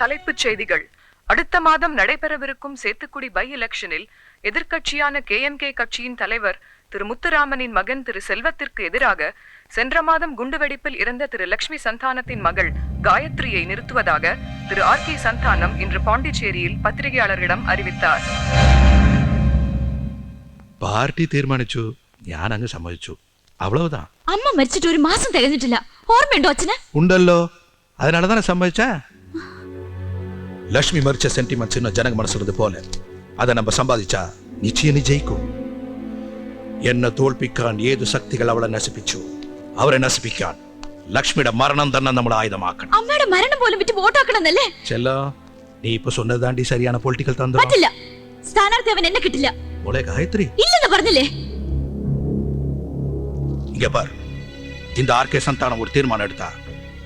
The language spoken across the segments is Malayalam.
தலைப்புச் செய்திகள். அடுத்த மாதம் நடைபெறவிருக்கும் சேத்துக்குடி பை எலெக்ஷனில் எதிர்க்கட்சியான KMK கட்சியின் தலைவர் திரு முத்துராமனின் மகன் திரு செல்வத்திற்கு எதிராக சென்ற மாதம் குண்டுவெடிப்பில் இறந்த திரு லட்சுமி சந்தானத்தின் மகள் காயத்ரியை நிறுத்துவதாக திரு RK சந்தானம் இன்று பாண்டிச்சேரியில் பத்திரிகையாளரிடம் அறிவித்தார். പാർട്ടി തീരുമാനിച്ചു, ഞാൻ അങ്ങ് സമ്മതിച്ചു, അவ்வளவுதான். അമ്മ മരിച്ചിട്ട് ഒരു മാസം തികഞ്ഞിട്ടില്ല. ഓർമ്മയുണ്ടോ അച്ഛന്? ഉണ്ടല്ലോ, അതിനാലതാണ് സമ്മതിച്ച. ലക്ഷ്മി മരിച്ച സെന്റിമെന്റ്സ് ഇന്ന് ജനങ്ങ മനസ്സിലത് പോലെ அதை நம்ம சம்பாதிச்சா நிச்சயம் நீ ஜெயிக்கும். എന്നെ തോൽപ്പിക്കാൻ ഏതു ശക്തികൾ അവളെ നശിപ്പിച്ചു, അവരെ നശിപ്പിക്കാൻ ലക്ഷ്മിയുടെ മരണം തന്നെ നമ്മൾ ആയുധമാക്കണം. അമ്മയുടെ മരണം പോലും വിറ്റ് വോട്ടാക്കണമെന്നല്ലേ? ചെല്ലോ, നീ ഇപ്പൊ சொன்னதாண்டி சரியான പൊളിറ്റിക്കൽ തന്ത്രം. പറ്റില്ല, സ്ഥാനാർത്ഥി അവൻ എന്നെ കിട്ടില്ല. മോളെ ഗായത്രി, ഇല്ലെന്ന് പറഞ്ഞില്ലേ? இங்க பார், இந்த RK சந்தானம் ஒரு தீர்மானம் எடுத்தா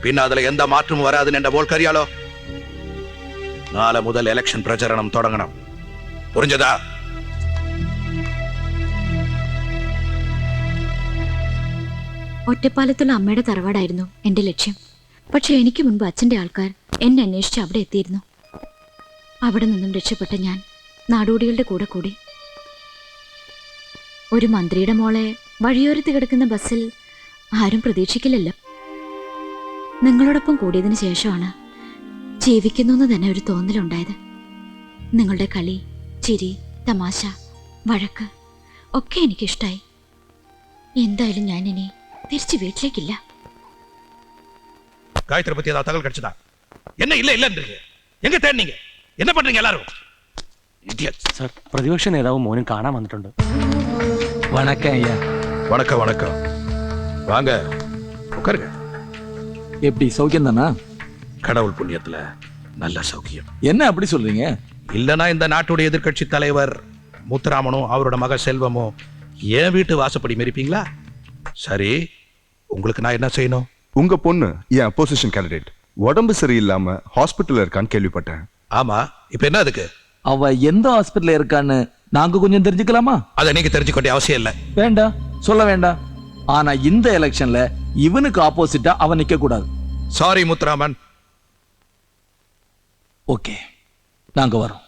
പിന്നെ അതിൽ എന്താ മാറ്റം വരാതെന്ന് എന്റെ മോൾക്ക് അറിയാലോ. നാളെ മുതൽ ഇലക്ഷൻ പ്രചരണം തുടങ്ങണം, പുറിഞ്ഞതാ? ഒറ്റപ്പാലത്തുള്ള അമ്മയുടെ തറവാടായിരുന്നു എന്റെ ലക്ഷ്യം. പക്ഷെ എനിക്ക് മുൻപ് അച്ഛന്റെ ആൾക്കാർ എന്നെ അന്വേഷിച്ച് അവിടെ എത്തിയിരുന്നു. അവിടെ നിന്നും രക്ഷപ്പെട്ട ഞാൻ നാടോടികളുടെ കൂടെ കൂടി. ഒരു മന്ത്രിയുടെ മോളെ വഴിയോരത്ത് കിടക്കുന്ന ബസ്സിൽ ആരും പ്രതീക്ഷിക്കില്ലല്ലോ. നിങ്ങളോടൊപ്പം കൂടിയതിനു ശേഷമാണ് ജീവിക്കുന്നു എന്ന് തന്നെ ഒരു തോന്നലുണ്ടായത്. നിങ്ങളുടെ കളി, ചിരി, തമാശ, വഴക്ക് ഒക്കെ എനിക്കിഷ്ടായി. എന്തായാലും ഞാൻ ഇനി തിരിച്ചു വീട്ടിലേക്കില്ല. காயத்ரி பத்தி ஏதாவது தகவல் கிடைச்சதா? என்ன இல்ல இல்லன்றீங்க, எங்க தேடினீங்க, என்ன பண்றீங்க எல்லாரும்? സാർ, പ്രതിപക്ഷ നേതാവ് മോനും കാണാൻ വന്നിട്ടുണ്ട്. வணக்கம் ஐயா. வணக்கம் வணக்கம், வாங்க உட்காருங்க. எப்படி சௌக்கியம் தானா? கடவுள் புண்ணியத்துல நல்ல சௌக்கியம். என்ன அப்படி சொல்றீங்க? இல்லனா இந்த நாட்டுடைய எதிர்க்கட்சி தலைவர் முத்துராமனும் அவரோட மக செல்வமும் என் வீட்டு வாசப்படி மிரிப்பீங்களா? சரி, உங்களுக்கு நான் என்ன செய்யணும்? உங்க பொண்ணு என் அப்போசிஷன் கேண்டிடேட் உடம்பு சரியில்லாம ஹாஸ்பிட்டல்ல இருக்கான்னு கேள்விப்பட்டேன். ஆமா, இப்ப என்ன அதுக்கு? அவ எந்த ஹாஸ்பிட்டல்ல இருக்கான்னு நாங்க கொஞ்சம் தெரிஞ்சுக்கலாமா? அதை நீங்க தெரிஞ்சுக்க வேண்டிய அவசியம் இல்ல. வேண்டாம், சொல்ல வேண்டாம். ஆனா இந்த எலெக்ஷன்ல இவனுக்கு ஆப்போசிட்டா அவன் நிக்க கூடாது. சாரி முத்துராமன். ஓகே, நாங்க வரோம்.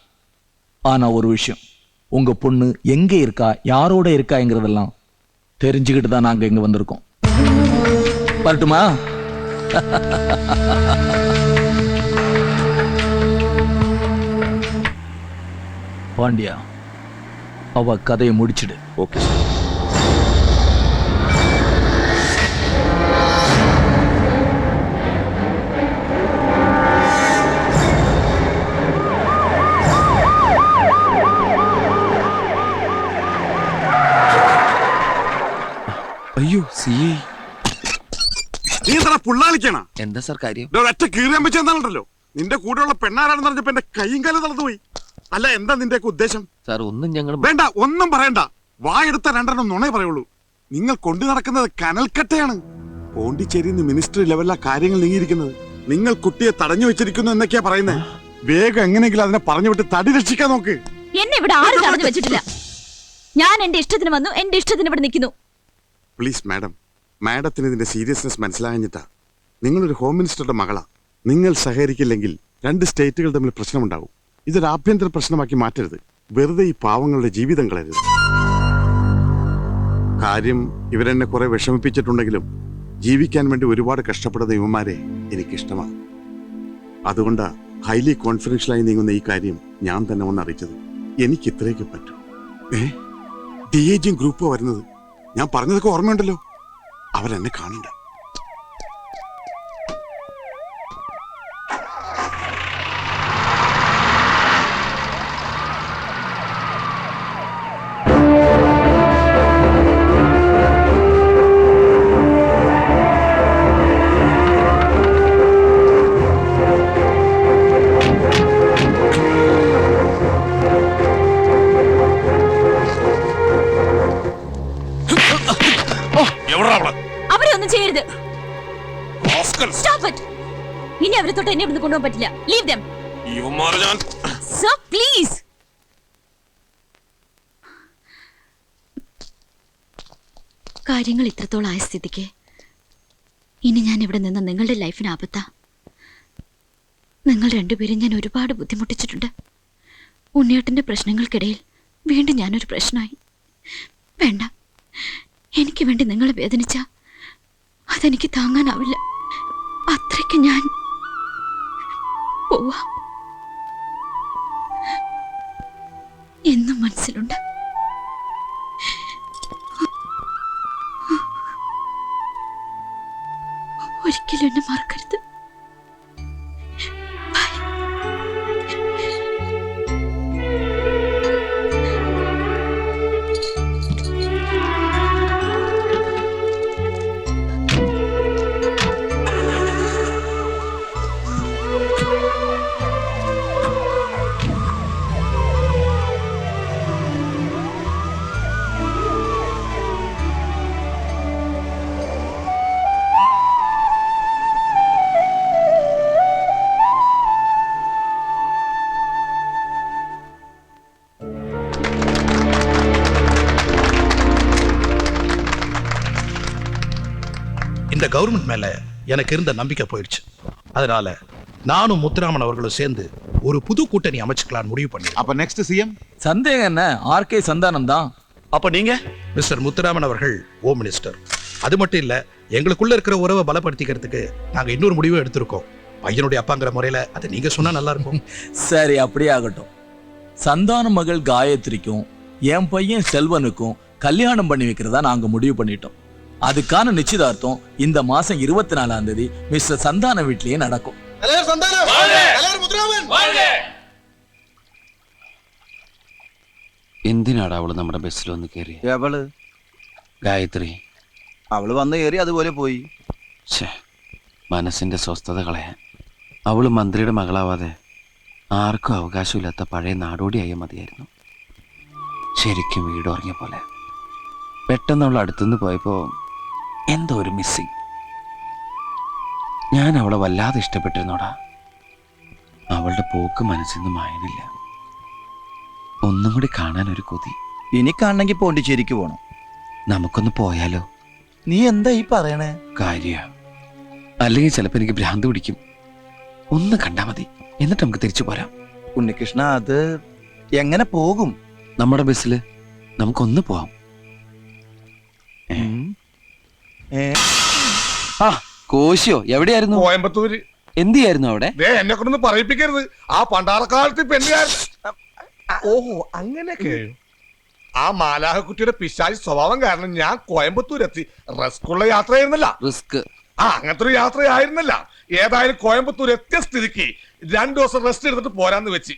ஆனா ஒரு விஷயம், உங்க பொண்ணு எங்க இருக்கா, யாரோட இருக்காங்கிறதெல்லாம் தெரிஞ்சுக்கிட்டு தான் நாங்க இங்க வந்திருக்கோம். வரட்டுமா? பாண்டியா, அவ கதையை முடிச்சிடு. Okay sir. അയ്യോ സിഐ, നീ എന്താ പുള്ളാളിക്കണ? എന്താ സാർ കാര്യം? ഒറ്റ കീറിയാൻ വെച്ചെന്നാണല്ലോ. നിന്റെ കൂടെയുള്ള പെണ്ണാരാണെന്ന് പറഞ്ഞപ്പോ എന്റെ കൈയും കാലം നടന്നുപോയി. അല്ല, എന്താ നിന്റെ ഉദ്ദേശം? സാർ ഒന്നും ഞങ്ങൾ വേണ്ട, ഒന്നും പറയണ്ട. വായെടുത്ത രണ്ടെണ്ണം നുണേ പറയുള്ളൂ. നിങ്ങൾ കൊണ്ടു നടക്കുന്നത് കനൽക്കട്ടയാണ്. പോണ്ടിച്ചേരിയിൽ നിന്ന് മിനിസ്റ്റർ ലെവലിലാ കാര്യങ്ങൾ നീങ്ങിയിരിക്കുന്നത്. നിങ്ങൾ കുട്ടിയെ തടഞ്ഞു വെച്ചിരിക്കുന്നു എന്നൊക്കെയാ പറയുന്നത്. വേഗം എങ്ങനെയെങ്കിലും അതിനെ പറഞ്ഞു വിട്ട് തടി രക്ഷിക്കാൻ നോക്ക്. എന്നെ ഇവിടെ ആരും തടഞ്ഞു വെച്ചിട്ടില്ല. ഞാൻ എന്റെ ഇഷ്ടത്തിന് വന്നു, എന്റെ ഇഷ്ടത്തിന് ഇവിടെ നിൽക്കുന്നു. പ്ലീസ് മാഡം, മാഡത്തിന് ഇതിന്റെ സീരിയസ്നെസ് മനസ്സിലാഞ്ഞിട്ടാ. നിങ്ങളൊരു ഹോം മിനിസ്റ്ററുടെ മകളാ. നിങ്ങൾ സഹകരിക്കില്ലെങ്കിൽ 2 സ്റ്റേറ്റുകൾ തമ്മിൽ പ്രശ്നമുണ്ടാവും. ഇതൊരു ആഭ്യന്തര പ്രശ്നമാക്കി മാറ്റരുത്. വെറുതെ ഈ പാവങ്ങളുടെ ജീവിതം കളയരുത്. കാര്യം, ഇവരെന്നെ കുറെ വിഷമിപ്പിച്ചിട്ടുണ്ടെങ്കിലും ജീവിക്കാൻ വേണ്ടി ഒരുപാട് കഷ്ടപ്പെടുന്ന ഇവന്മാരെ എനിക്കിഷ്ടമാണ്. അതുകൊണ്ടാ ഹൈലി കോൺഫിഡൻഷ്യലായി നീങ്ങുന്ന ഈ കാര്യം ഞാൻ തന്നെ ഒന്ന് അറിയിച്ചത്. എനിക്ക് ഇത്രയൊക്കെ പറ്റൂ. DAG ഗ്രൂപ്പ് വരുന്നത് ഞാൻ പറഞ്ഞതൊക്കെ ഓർമ്മയുണ്ടല്ലോ. അവരെന്നെ കാണണ്ട. അവരെ ഒന്നും ചെയ്യരുത്. Stop it. ഇനി അവരെ തൊട്ട് എന്നെ ഇവിടുന്ന് കൊണ്ടുപോകാൻ പറ്റില്ല. Leave them. Sir, please. കാര്യങ്ങൾ ഇത്രത്തോളം ആയ സ്ഥിതിക്ക് ഇനി ഞാൻ ഇവിടെ നിന്ന് നിങ്ങളുടെ ലൈഫിന് ആപത്താ. നിങ്ങൾ രണ്ടുപേരും ഞാൻ ഒരുപാട് ബുദ്ധിമുട്ടിച്ചിട്ടുണ്ട്. ഉണ്ണിയേട്ടന്റെ പ്രശ്നങ്ങൾക്കിടയിൽ വീണ്ടും ഞാനൊരു പ്രശ്നമായി. വേണ്ട, എനിക്ക് വേണ്ടി നിങ്ങൾ വേദനിച്ച അതെനിക്ക് താങ്ങാനാവില്ല. അത്രയ്ക്ക് ഞാൻ പോവാ. എന്നും മനസ്സിലുണ്ട്. ഒരിക്കലും എന്നെ മറക്കരുത്. இந்த கவர்மெண்ட் மேல எனக்கு இருந்த நம்பிக்கை போயிடுச்சு. அதனால நானும் முத்துராமன் அவர்களும் சேர்ந்து ஒரு புது கூட்டணி அமைச்சுக்கலாம்னு முடிவு பண்ணி. அப்ப நெக்ஸ்ட் சிஎம் சந்தேகம் என்ன, ஆர்கே சந்தானம் தான். அப்ப நீங்க? மிஸ்டர் முத்துராமன் அவர்கள் ஹோம் மினிஸ்டர். அது மட்டும் இல்ல, எங்களுக்குள்ள இருக்கிற உறவை பலப்படுத்திக்கிறதுக்கு நாங்க இன்னொரு முடிவு எடுத்திருக்கோம். பையனுடைய அப்பாங்கிற முறையில அதை நீங்க சொன்னா நல்லா இருக்கும். சரி, அப்படியே ஆகட்டும். சந்தான மகள் காயத்ரிக்கும் என் பையன் செல்வனுக்கும் கல்யாணம் பண்ணி வைக்கிறதா நாங்க முடிவு பண்ணிட்டோம். அதுக்கான நிச்சயதார்த்தம் இந்த மாசம் 24ஆம் தேதி மிஸ்டர் சந்தான வீட்லயே நடக்கும். എന്തിനാടാ അവള് നമ്മുടെ ബസ്സിൽ വന്ന് കയറി? എവള്? ഗായത്രി. അവള് വന്ന് കയറി അതുപോലെ പോയി. ഛേ, മനസ്സിന്റെ സ്വസ്ഥത കളയാൻ. അവള് മന്ത്രിയുടെ മകളാവാതെ ആർക്കും അവകാശമില്ലാത്ത പഴയ നാടോടിയായ മതിയായിരുന്നു. ശരിക്കും വീട് ഉറങ്ങിയ പോലെ. പെട്ടെന്ന് അവൾ അടുത്തുനിന്ന് പോയപ്പോ എന്തോ ഒരു മിസ്സിങ്. ഞാൻ അവളെ വല്ലാതെ ഇഷ്ടപ്പെട്ടിരുന്നോടാ. അവളുടെ പോക്ക് മനസ്സിൽ നിന്ന് മായനില്ല. ഒന്നും കൂടി കാണാൻ ഒരു കൊതി. ഇനി കാണണമെങ്കിൽ പോണ്ടിച്ചേരിക്ക് പോണം. നമുക്കൊന്ന് പോയാലോ? നീ എന്താ ഈ പറയണേ? കാര്യ, അല്ലെങ്കിൽ ചിലപ്പോ എനിക്ക് ഭ്രാന്ത് പിടിക്കും. ഒന്ന് കണ്ടാ മതി, എന്നിട്ട് നമുക്ക് തിരിച്ചു പോരാം. ഉണ്ണികൃഷ്ണ, അത് എങ്ങനെ പോകും? നമ്മുടെ ബസ്സില് നമുക്കൊന്ന് പോവാം. ആ, കോശിയോ എവിടെയായിരുന്നു? കോയമ്പത്തൂര്. എന്ത് ചെയ്യായിരുന്നു അവിടെ? എന്നെ കൊണ്ടൊന്ന് പറയിപ്പിക്കരുത്. ആ പണ്ടാറക്കാലത്ത് പെണ്ണുകാരൻ. ഓഹോ, അങ്ങനെയൊക്കെ. ആ മാലാഹക്കുട്ടിയുടെ പിശാചി സ്വഭാവം കാരണം ഞാൻ കോയമ്പത്തൂരെത്തി. റിസ്ക്കുള്ള യാത്രയായിരുന്നല്ല. റിസ്ക്? അങ്ങനത്തെ ഒരു യാത്രയായിരുന്നല്ല. ഏതായാലും കോയമ്പത്തൂർ എത്തിയ സ്ഥിതിക്ക് 2 ദിവസം റെസ്റ്റ് എടുത്തിട്ട് പോരാന്ന് വെച്ച്.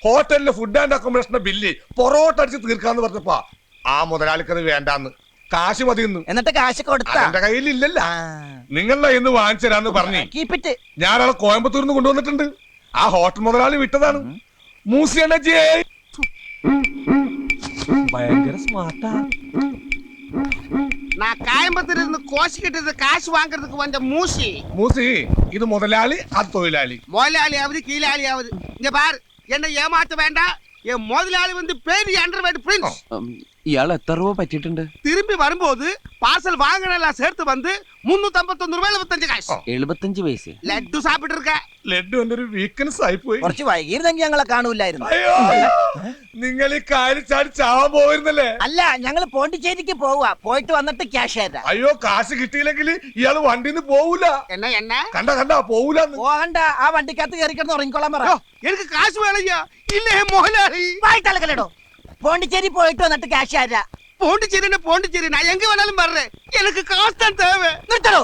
ഹോട്ടലിലെ ഫുഡ് ആൻഡ് അക്കോമഡേഷന്റെ ബില്ല് പൊറോട്ട അടിച്ച് തീർക്കാന്ന് പറഞ്ഞപ്പോ ആ മുതലാളിക്കത് വേണ്ടാന്ന്, കാശ് മതിയെന്ന്. എന്നിട്ട് കാശ് കൊടുത്ത എന്റെ കയ്യിലില്ലല്ല. നിങ്ങളുടെ ഇന്ന് വാങ്ങിച്ചരാന്ന് പറഞ്ഞു ഞാനയാളെ കോയമ്പത്തൂരിൽ നിന്ന് കൊണ്ടുവന്നിട്ടുണ്ട്. ആ ഹോട്ടൽ മുതലാളി വിട്ടതാണ്. മൂസിയണ്ണേ, ഭയങ്കര സ്മാർട്ടാ. நான் கோயம்புத்தூர்ல இருந்து கோசி கிட்ட காசு வாங்குறதுக்கு வந்த மூசி. മൂസി, ഇത് മുതലാളി, അത് തൊഴിലാളി. முதலாளியாவது கீழாளியாவது இங்க பார், என்ன ஏமாத்த வேண்டாம். என் முதலாளி வந்து பேரு அண்டர்வேர்ட் பிரின்ஸ். ഇയാൾ എത്ര രൂപ പറ്റിയിട്ടുണ്ട്? திரும்பி வரும்போது பார்சல் வாங்கினெல்லாம் சேர்த்து வந்து 351 ரூபாய் 75 காசு. 75 പൈസ. ലഡ്ഡു സാപ്പിട്ട് இருக்க. ലഡ്ഡു എന്റെ ഒരു വീക്ക്നെസ് ആയി പോയി. കുറച്ച് വൈകിയിരുന്നെങ്കിൽ ഞങ്ങളെ കാണൂലായിരുന്നു. അയ്യോ, നിങ്ങൾ ഈ കാര്യം ചാടി ചാവാൻ പോയിരുന്നല്ലേ? അല്ല, ഞങ്ങള് പോണ്ടിച്ചേരിക്ക് പോവാ. പോയിട്ട് വന്നിട്ട് ക്യാഷ് തരാം. അയ്യോ, കാശ് കിട്ടിയില്ലെങ്കിൽ ഇയാള് വണ്ടിന്ന് പോവൂല. என்ன என்ன കണ്ട പോവൂലെന്ന്. പോകണ്ട, ആ വണ്ടിക്കകത്ത് കയറി കിടന്ന് ഉറങ്ങിക്കോളാൻ പറ. எனக்கு காசு வேலையா? இல்ல முதலாளி. വായിട്ടലക്കലടോ. പോണ്ടിച്ചേരി പോയിട്ട് വന്നിട്ട് ക്യാഷ് തരാം. പോണ്ടിച്ചേരി நான் எங்க வேணாலும் வர்றேன். எனக்கு காசு தான் தேவை. നിർത്തണോ?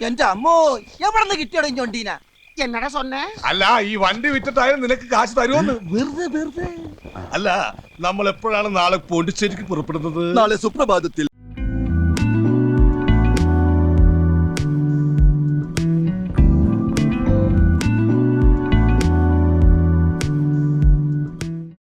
എന്റെ അമ്മോ, എവിടെ നിന്ന് കിട്ടിയോടോ ചൊണ്ടീന? என்னடா சொன்ன? അല്ല, ഈ വണ്ടി വിറ്റിട്ടായാലും നിനക്ക് കാശ് തരുമെന്ന്. വെറുതെ. അല്ല, നമ്മൾ എപ്പോഴാണ് നാളെ പോണ്ടിച്ചേരിക്ക് പുറപ്പെടുന്നത്? നാളെ സുപ്രഭാതത്തിൽ